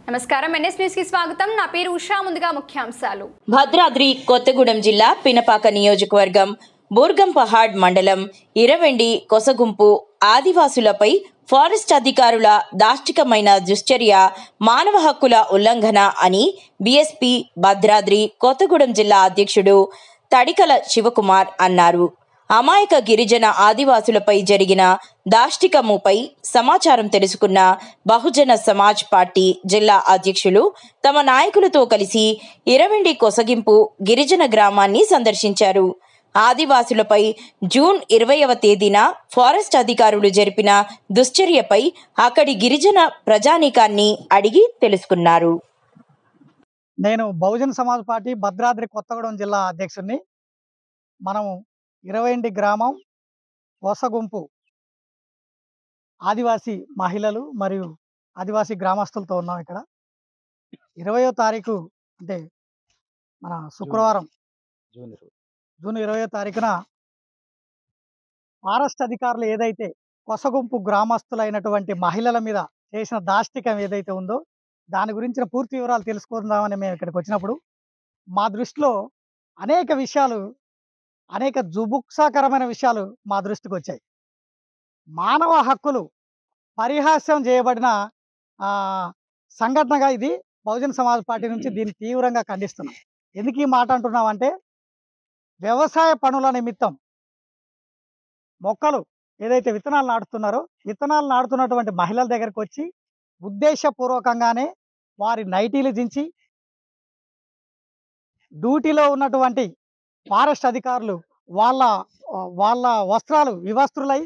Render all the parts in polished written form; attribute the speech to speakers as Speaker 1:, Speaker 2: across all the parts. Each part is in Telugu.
Speaker 1: నమస్కారం ఎన్ఎస్ న్యూస్ కి స్వాగతం. నా పేరు ఉషా. ముందుగా ముఖ్యాంశాలు.
Speaker 2: భద్రాద్రి కొత్తగూడెం జిల్లా పినపాక నియోజకవర్గం బూర్గంపహాడ్ మండలం ఇరవెండి కొసగుంపు ఆదివాసులపై ఫారెస్ట్ అధికారుల దాష్టికమైన దుశ్చర్య మానవ హక్కుల ఉల్లంఘన అని బీఎస్పీ భద్రాద్రి కొత్తగూడెం జిల్లా అధ్యక్షుడు తడికల శివకుమార్ అన్నారు. అమాయక గిరిజన ఆదివాసులపై జరిగిన దాష్టికముపై సమాచారం తెలుసుకున్న బహుజన సమాజ్ పార్టీ జిల్లా అధ్యక్షులు తమ నాయకులతో కలిసి ఇరవెండి కొసగింపు గిరిజన గ్రామాన్ని సందర్శించారు. ఆదివాసులపై జూన్ 20వ తేదీన ఫారెస్ట్ అధికారులు జరిపిన దుశ్చర్యపై అక్కడి గిరిజన ప్రజానీకాన్ని అడిగి తెలుసుకున్నారు.
Speaker 3: నేను బహుజన సమాజ్ పార్టీ భద్రాద్రి కొత్తగూడెం జిల్లా అధ్యక్షుడిని. మనం 20 గ్రామం కొసగుంపు ఆదివాసీ మహిళలు మరియు ఆదివాసీ గ్రామస్తులతో ఉన్నాం. ఇక్కడ 20వ తారీఖు అంటే మన శుక్రవారం జూన్ 20వ తారీఖున ఫారెస్ట్ అధికారులు ఏదైతే కొసగుంపు గ్రామస్తులైనటువంటి మహిళల మీద చేసిన దాష్టికం ఏదైతే ఉందో దాని గురించిన పూర్తి వివరాలు తెలుసుకుందామని మేము ఇక్కడికి వచ్చినప్పుడు మా దృష్టిలో అనేక విషయాలు, అనేక జుబుక్సాకరమైన విషయాలు మా దృష్టికి వచ్చాయి. మానవ హక్కులు పరిహాస్యం చేయబడిన సంఘటనగా ఇది బహుజన సమాజ్ పార్టీ నుంచి దీన్ని తీవ్రంగా ఖండిస్తున్నాం. ఎందుకు ఈ మాట అంటున్నామంటే, వ్యవసాయ పనుల నిమిత్తం మొక్కలు ఏదైతే విత్తనాలు నాటుతున్నారో విత్తనాలు నాటుతున్నటువంటి మహిళల దగ్గరకు వచ్చి ఉద్దేశపూర్వకంగానే వారి నైటీలు దించి డ్యూటీలో ఉన్నటువంటి ఫారెస్ట్ అధికారులు వాళ్ళ వాళ్ళ వస్త్రాలు వివస్త్రులై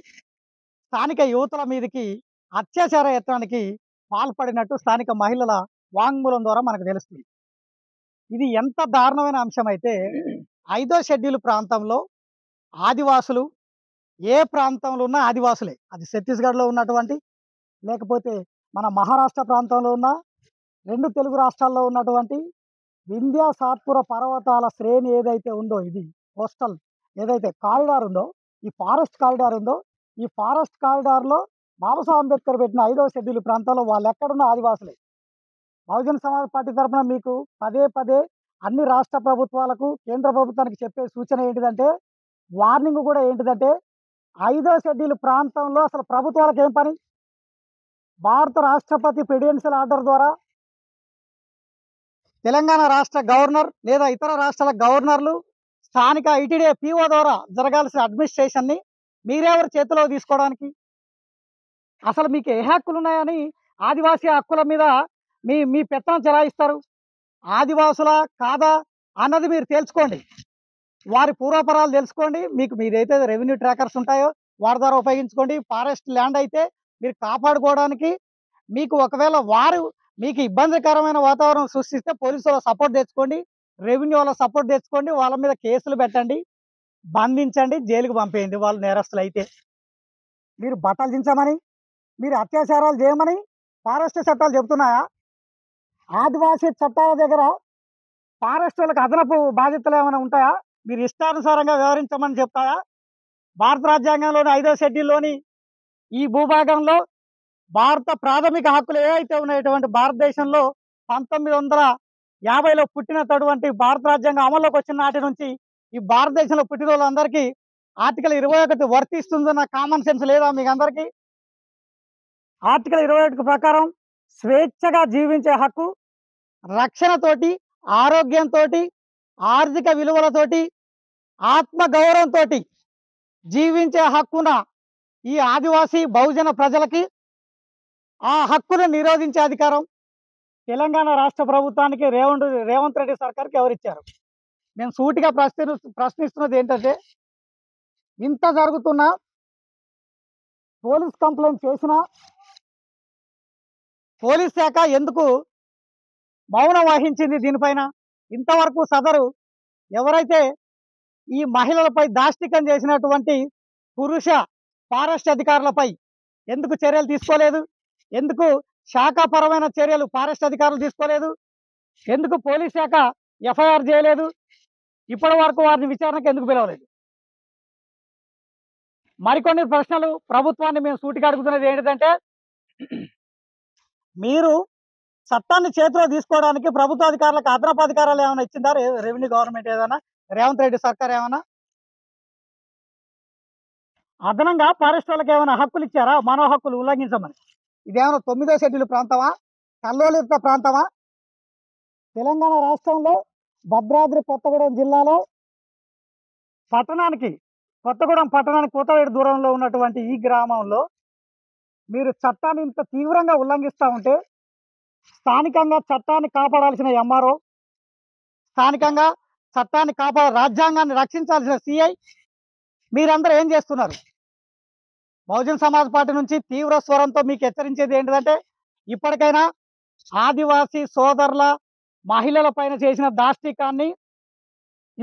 Speaker 3: స్థానిక యువతుల మీదకి అత్యాచార యత్నానికి పాల్పడినట్టు స్థానిక మహిళల వాంగ్మూలం ద్వారా మనకు తెలుస్తుంది. ఇది ఎంత దారుణమైన అంశం అయితే, 5వ షెడ్యూల్ ప్రాంతంలో ఆదివాసులు ఏ ప్రాంతంలో ఉన్న ఆదివాసులే, అది ఛత్తీస్గఢ్లో ఉన్నటువంటి లేకపోతే మన మహారాష్ట్ర ప్రాంతంలో ఉన్న 2 తెలుగు రాష్ట్రాల్లో ఉన్నటువంటి వింధ్య సాత్పుర పర్వతాల శ్రేణి ఏదైతే ఉందో, ఇది కోస్టల్ ఏదైతే కారిడార్ ఉందో, ఈ ఫారెస్ట్ కారిడార్ ఉందో, ఈ ఫారెస్ట్ కారిడార్లో బాబాసాహెబ్ అంబేద్కర్ పెట్టిన 5వ షెడ్యూల్ ప్రాంతాల్లో వాళ్ళు ఎక్కడున్న ఆదివాసులే. బహుజన సమాజ్ పార్టీ తరఫున మీకు పదే పదే అన్ని రాష్ట్ర ప్రభుత్వాలకు కేంద్ర ప్రభుత్వానికి చెప్పే సూచన ఏంటిదంటే, వార్నింగ్ కూడా ఏంటిదంటే, 5వ షెడ్యూల్ ప్రాంతంలో అసలు ప్రభుత్వాలకు ఏం పని? భారత రాష్ట్రపతి ప్రెసిడెన్షియల్ ఆర్డర్ ద్వారా తెలంగాణ రాష్ట్ర గవర్నర్ లేదా ఇతర రాష్ట్రాల గవర్నర్లు స్థానిక ఐటీడీ పీఓ ద్వారా జరగాల్సిన అడ్మినిస్ట్రేషన్ని మీరెవరు చేతిలో తీసుకోవడానికి? అసలు మీకు ఏ హక్కులు ఉన్నాయని ఆదివాసీ హక్కుల మీద మీ మీ పెత్తనం చెలాయిస్తారు? ఆదివాసుల కాదా అన్నది మీరు తెలుసుకోండి. వారి పూర్వపరాలు తెలుసుకోండి. మీకు మీదైతే రెవెన్యూ ట్రాకర్స్ ఉంటాయో వారి ద్వారా ఉపయోగించుకోండి. ఫారెస్ట్ ల్యాండ్ అయితే మీరు కాపాడుకోవడానికి మీకు ఒకవేళ వారు మీకు ఇబ్బందికరమైన వాతావరణం సృష్టిస్తే పోలీసు వాళ్ళ సపోర్ట్ తెచ్చుకోండి, రెవెన్యూ వాళ్ళ సపోర్ట్ తెచ్చుకోండి, వాళ్ళ మీద కేసులు పెట్టండి, బంధించండి, జైలుకు పంపేయండి వాళ్ళు నేరస్తులు అయితే. మీరు బట్టలు దించమని, మీరు అత్యాచారాలు చేయమని ఫారెస్ట్ చట్టాలు చెబుతున్నాయా? ఆదివాసీ చట్టాల దగ్గర ఫారెస్ట్ వాళ్ళకి అదనపు బాధ్యతలు ఏమైనా ఉంటాయా? మీరు ఇష్టానుసారంగా వ్యవహరించమని చెప్తాయా? భారత రాజ్యాంగంలోని 5వ షెడ్యూల్లోని ఈ భూభాగంలో భారత ప్రాథమిక హక్కులు ఏవైతే ఉన్నాయటువంటి భారతదేశంలో 1950లో పుట్టినటువంటి భారత రాజ్యాంగం అమల్లోకి వచ్చిన నాటి నుంచి ఈ భారతదేశంలో పుట్టిన వాళ్ళందరికీ ఆర్టికల్ 21 వర్తిస్తుందన్న కామన్ సెన్స్ లేదా మీకు అందరికీ? ఆర్టికల్ 21 ప్రకారం స్వేచ్ఛగా జీవించే హక్కు, రక్షణతోటి, ఆరోగ్యంతో, ఆర్థిక విలువలతోటి, ఆత్మగౌరవంతో జీవించే హక్కున ఈ ఆదివాసీ బహుజన ప్రజలకి ఆ హక్కును నిరోధించే అధికారం తెలంగాణ రాష్ట్ర ప్రభుత్వానికి రేవంత్ రెడ్డి సర్కార్కి ఎవరిచ్చారు? మేము సూటిగా ప్రశ్నిస్తున్నది ఏంటంటే, ఇంత జరుగుతున్నా పోలీస్ కంప్లైంట్ చేసినా పోలీస్ శాఖ ఎందుకు మౌనం వహించింది దీనిపైన? ఇంతవరకు సదరు ఎవరైతే ఈ మహిళలపై దాష్టికం చేసినటువంటి పురుష ఫారెస్ట్ అధికారులపై ఎందుకు చర్యలు తీసుకోలేదు? ఎందుకు శాఖాపరమైన చర్యలు ఫారెస్ట్ అధికారులు తీసుకోలేదు? ఎందుకు పోలీస్ శాఖ ఎఫ్ఐఆర్ చేయలేదు? ఇప్పటి వరకు వారిని విచారణకు ఎందుకు పిలవలేదు? మరికొన్ని ప్రశ్నలు ప్రభుత్వాన్ని మేము సూటిగా అడుగుతున్నది ఏంటంటే, మీరు చట్టాన్ని చేతిలో తీసుకోవడానికి ప్రభుత్వ అధికారులకు అదనపు అధికారాలు ఏమైనా ఇచ్చిందా రెవెన్యూ గవర్నమెంట్ ఏదైనా, రేవంత్ రెడ్డి సర్కార్ ఏమైనా అదనంగా ఫారెస్ట్ వాళ్ళకి ఏమైనా హక్కులు ఇచ్చారా? మానవ హక్కులు ఉల్లంఘించమని. ఇదేమైనా 9వ షెడ్యూల్ ప్రాంతమా, కల్లోలిత ప్రాంతమా? తెలంగాణ రాష్ట్రంలో భద్రాద్రి కొత్తగూడెం జిల్లాలో కొత్తగూడెం పట్టణానికి కూతవేడు దూరంలో ఉన్నటువంటి ఈ గ్రామంలో మీరు చట్టాన్ని ఇంత తీవ్రంగా ఉల్లంఘిస్తూ ఉంటే స్థానికంగా చట్టాన్ని కాపాడాల్సిన ఎంఆర్ఓ, స్థానికంగా చట్టాన్ని రాజ్యాంగాన్ని రక్షించాల్సిన సిఐ మీరందరూ ఏం చేస్తున్నారు? బహుజన్ సమాజ్ పార్టీ నుంచి తీవ్ర స్వరంతో మీకు హెచ్చరించేది ఏంటిదంటే ఇప్పటికైనా ఆదివాసీ సోదరుల మహిళల పైన చేసిన దాష్టికాన్ని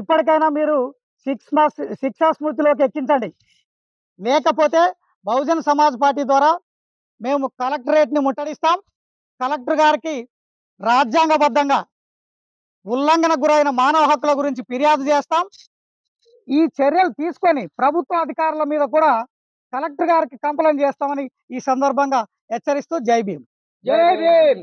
Speaker 3: ఇప్పటికైనా మీరు శిక్షా స్మృతిలోకి ఎక్కించండి. లేకపోతే బహుజన్ సమాజ్ పార్టీ ద్వారా మేము కలెక్టరేట్ని ముట్టడిస్తాం. కలెక్టర్ గారికి రాజ్యాంగబద్ధంగా ఉల్లంఘనకు గురైన మానవ హక్కుల గురించి ఫిర్యాదు చేస్తాం. ఈ చర్యలు తీసుకొని ప్రభుత్వ అధికారుల మీద కూడా కలెక్టర్ గారికి కంప్లైంట్ చేస్తామని ఈ సందర్భంగా హెచ్చరిస్తూ జై భీమ్.
Speaker 4: జై భీమ్.